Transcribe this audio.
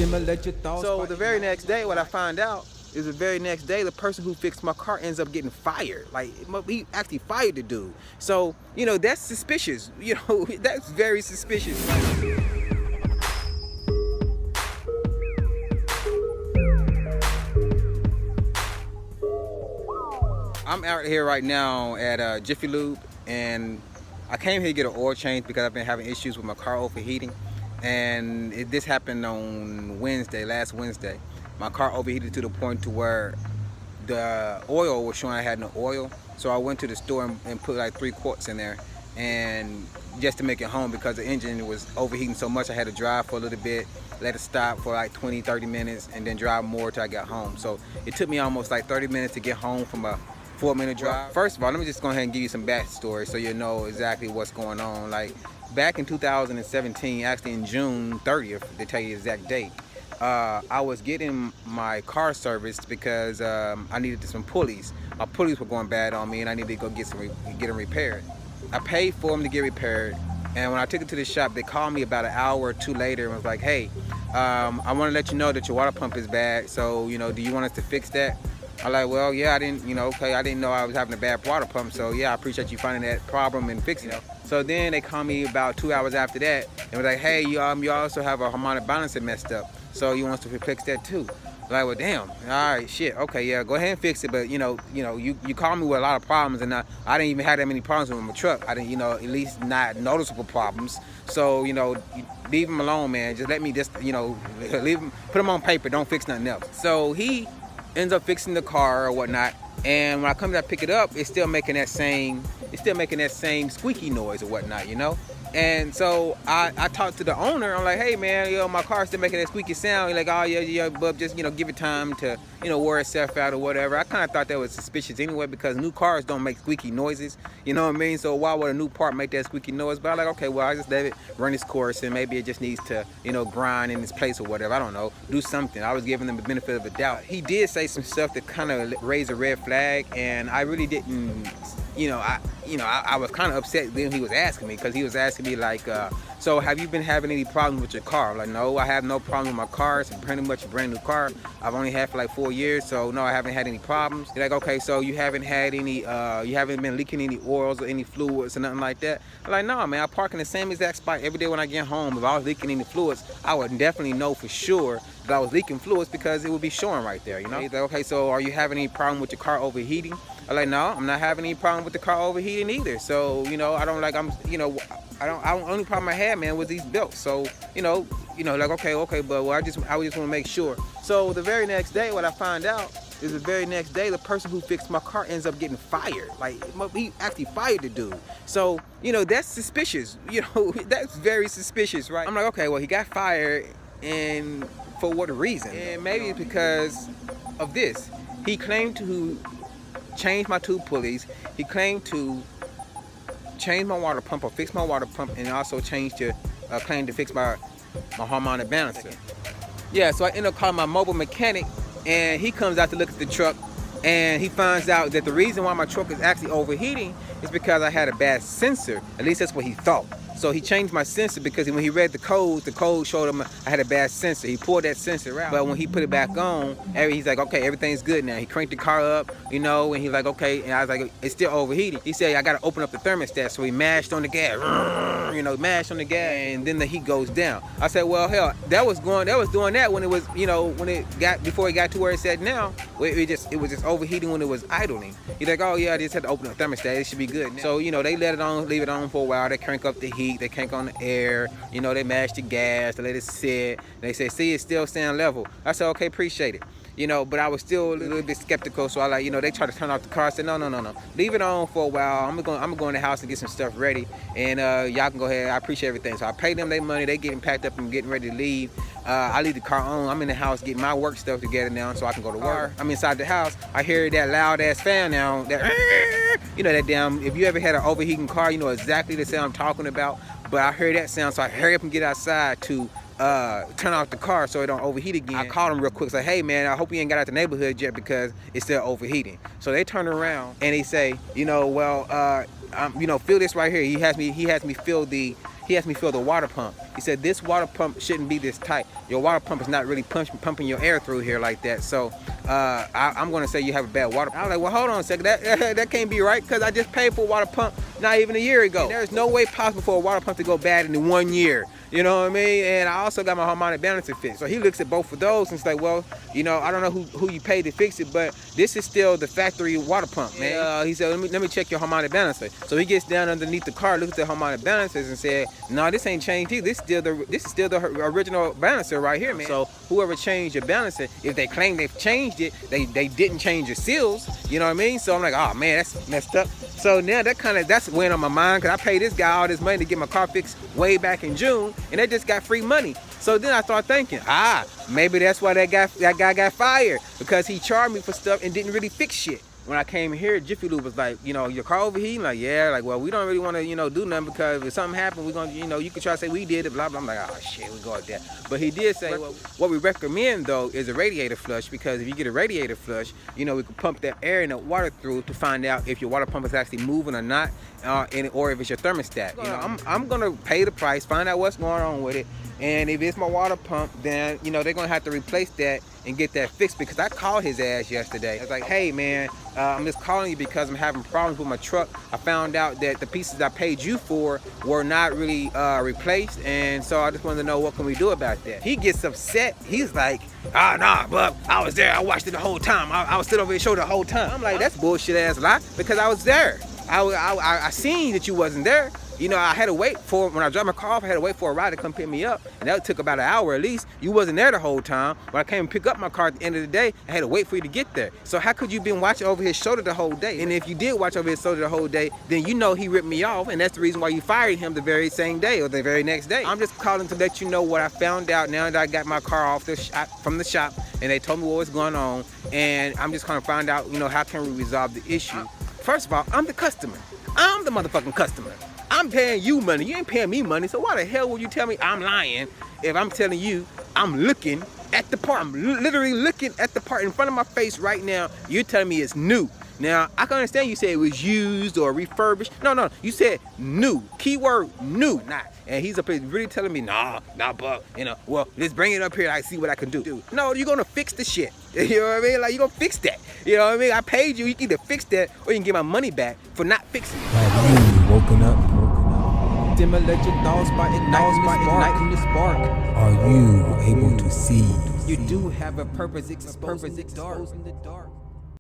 So the very next day, what I find out is the very next day, the person who fixed my car ends up getting fired. Like, he actually fired the dude. So, that's suspicious. That's very suspicious. I'm out here right now at Jiffy Lube, and I came here to get an oil change because I've been having issues with my car overheating. And this happened on last Wednesday. My car overheated to the point to where the oil was showing I had no oil. So I went to the store and put like 3 quarts in there, and just to make it home, because the engine was overheating so much, I had to drive for a little bit, let it stop for like 20-30 minutes, and then drive more till I got home. So it took me almost like 30 minutes to get home from a 4-minute drive. First of all, let me just go ahead and give you some backstory so you know exactly what's going on. Like, back in 2017, actually in June 30th, to tell you the exact date, I was getting my car serviced because I needed some pulleys. My pulleys were going bad on me, and I needed to go get them repaired. I paid for them to get repaired, and when I took it to the shop, they called me about an hour or two later and was like, "Hey, I want to let you know that your water pump is bad. So, do you want us to fix that?" I'm like, "Well, yeah, I didn't know I was having a bad water pump. So yeah, I appreciate you finding that problem and fixing it." So then they called me about 2 hours after that and was like, "Hey, you also have a harmonic balancer messed up. So you want us to fix that too?" I'm like, "Well, damn. All right, shit. Okay, yeah, go ahead and fix it. But you called me with a lot of problems, and I didn't even have that many problems with my truck. I didn't, at least not noticeable problems. So, leave him alone, man. Just let me leave him, put him on paper. Don't fix nothing else." So he ends up fixing the car or whatnot, and when I come to pick it up, it's still making that same squeaky noise or whatnot, And so I talked to the owner. I'm like, "Hey man, my car's still making that squeaky sound." He's like, "Oh yeah, bub, just give it time to wear itself out or whatever." I kind of thought that was suspicious anyway, because new cars don't make squeaky noises, you know what I mean? So why would a new part make that squeaky noise? But I'm like, okay, well, I just let it run its course, and maybe it just needs to grind in its place or whatever. I don't know, do something. I was giving them the benefit of the doubt. He did say some stuff that kind of raised a red flag, and I really didn't. I was kind of upset when he was asking me, because he was asking me like, "So have you been having any problems with your car?" I'm like, "No, I have no problem with my car. It's pretty much a brand new car. I've only had for like 4 years, so no, I haven't had any problems." He's like, "Okay, so you haven't been leaking any oils or any fluids or nothing like that?" I'm like, "No, man, I park in the same exact spot every day when I get home. If I was leaking any fluids, I would definitely know for sure that I was leaking fluids, because it would be showing right there, He's like, "Okay, so are you having any problem with your car overheating?" I'm like, "No, I'm not having any problem with the car overheating either. So, I don't like, only problem I had, man, was these belts." So, like, okay, but I just want to make sure. So the very next day, what I find out is the person who fixed my car ends up getting fired. Like, he actually fired the dude. So, that's suspicious. That's very suspicious, right? I'm like, okay, well, he got fired, and for what reason? And maybe it's because of this. He claimed to change my 2 pulleys. He claimed to change my water pump, or fix my water pump, and also claimed to fix my harmonic balancer. Yeah, so I end up calling my mobile mechanic, and he comes out to look at the truck, and he finds out that the reason why my truck is actually overheating is because I had a bad sensor. At least that's what he thought. So he changed my sensor, because when he read the code showed him I had a bad sensor. He pulled that sensor out, but when he put it back on, he's like, "Okay, everything's good now." He cranked the car up, and he's like, "Okay," and I was like, "It's still overheating." He said, "I got to open up the thermostat." So he mashed on the gas, and then the heat goes down. I said, "Well, hell, that was doing that when it was, before it got to where it's at now. It was just overheating when it was idling." He's like, "Oh yeah, I just had to open up the thermostat. It should be good now." So they leave it on for a while. They crank up the heat. They crank on the air. They mash the gas. They let it sit. They say, "See, it's still staying level." I said, "Okay, appreciate it." But I was still a little bit skeptical. So I they tried to turn off the car. I said, no. Leave it on for a while. I'm gonna go in the house and get some stuff ready. And y'all can go ahead. I appreciate everything. So I paid them their money. They getting packed up and getting ready to leave. I leave the car on. I'm in the house getting my work stuff together now so I can go to work. I'm inside the house. I hear that loud ass fan now. That damn, if you ever had an overheating car, you know exactly the sound I'm talking about. But I heard that sound, so I hurry up and get outside to turn off the car so it don't overheat again. I called him real quick, say, "Hey man, I hope you ain't got out the neighborhood yet, because it's still overheating." So they turn around and they say, feel this right here. He has me feel the he asked me feel the water pump. He said, this water pump shouldn't be this tight. Your water pump is not really pumping your air through here like that. So I'm going to say you have a bad water pump. I was like, well, hold on a second. That can't be right, because I just paid for a water pump not even a year ago. And there's no way possible for a water pump to go bad in 1 year. You know what I mean? And I also got my harmonic balancer fixed. So he looks at both of those and it's like, well, you know, I don't know who you paid to fix it, but this is still the factory water pump, man. He said, let me check your harmonic balancer. So he gets down underneath the car, looks at the harmonic balancers and said, no, this ain't changed either. This is still the original balancer right here, man. So whoever changed your balancer, if they claim they've changed it, they didn't change your seals. You know what I mean? So I'm like, oh man, that's messed up. So now that's weighing on my mind, because I paid this guy all this money to get my car fixed way back in June, and they just got free money. So then I started thinking, maybe that's why that guy got fired, because he charged me for stuff and didn't really fix shit. When I came here, Jiffy Lube was like, you know, your car overheating? Like, yeah. Like, well, we don't really want to, you know, do nothing, because if something happened, we're going to, you know, you could try to say we did it, blah, blah. I'm like, oh, shit, we go with that. But he did say, well, what we recommend, though, is a radiator flush, because if you get a radiator flush, you know, we can pump that air and the water through to find out if your water pump is actually moving or not, or if it's your thermostat. You know, I'm going to pay the price, find out what's going on with it. And if it's my water pump, then, you know, they're going to have to replace that and get that fixed, because I called his ass yesterday. I was like, hey, man, I'm just calling you because I'm having problems with my truck. I found out that the pieces I paid you for were not really replaced, and so I just wanted to know, what can we do about that? He gets upset. He's like, nah, but I was there. I watched it the whole time. I was sitting over his shoulder the whole time. I'm like, that's bullshit ass lie, because I was there. I seen that you wasn't there. You know, I had to wait for, when I dropped my car off, I had to wait for a ride to come pick me up. And that took about an hour at least. You wasn't there the whole time. When I came and pick up my car at the end of the day, I had to wait for you to get there. So how could you been watching over his shoulder the whole day? And if you did watch over his shoulder the whole day, then you know he ripped me off. And that's the reason why you fired him the very same day or the very next day. I'm just calling to let you know what I found out now that I got my car off from the shop. And they told me what was going on. And I'm just going to find out, you know, how can we resolve the issue. First of all, I'm the customer. I'm the motherfucking customer. I'm paying you money. You ain't paying me money. So why the hell would you tell me I'm lying if I'm telling you I'm looking at the part? I'm literally looking at the part in front of my face right now. You're telling me it's new. Now, I can understand you say it was used or refurbished. No, you said new. Keyword new. Not. And he's up here really telling me, nah, Buck, you know, well, let's bring it up here and I see what I can do. No, you're gonna fix the shit. You know what I mean? Like, you're gonna fix that. You know what I mean? I paid you. You can either fix that or you can get my money back for not fixing it. Have you woken up? Stimulate your thoughts by igniting the spark. Are you able to see? You do have a purpose exposed in the dark.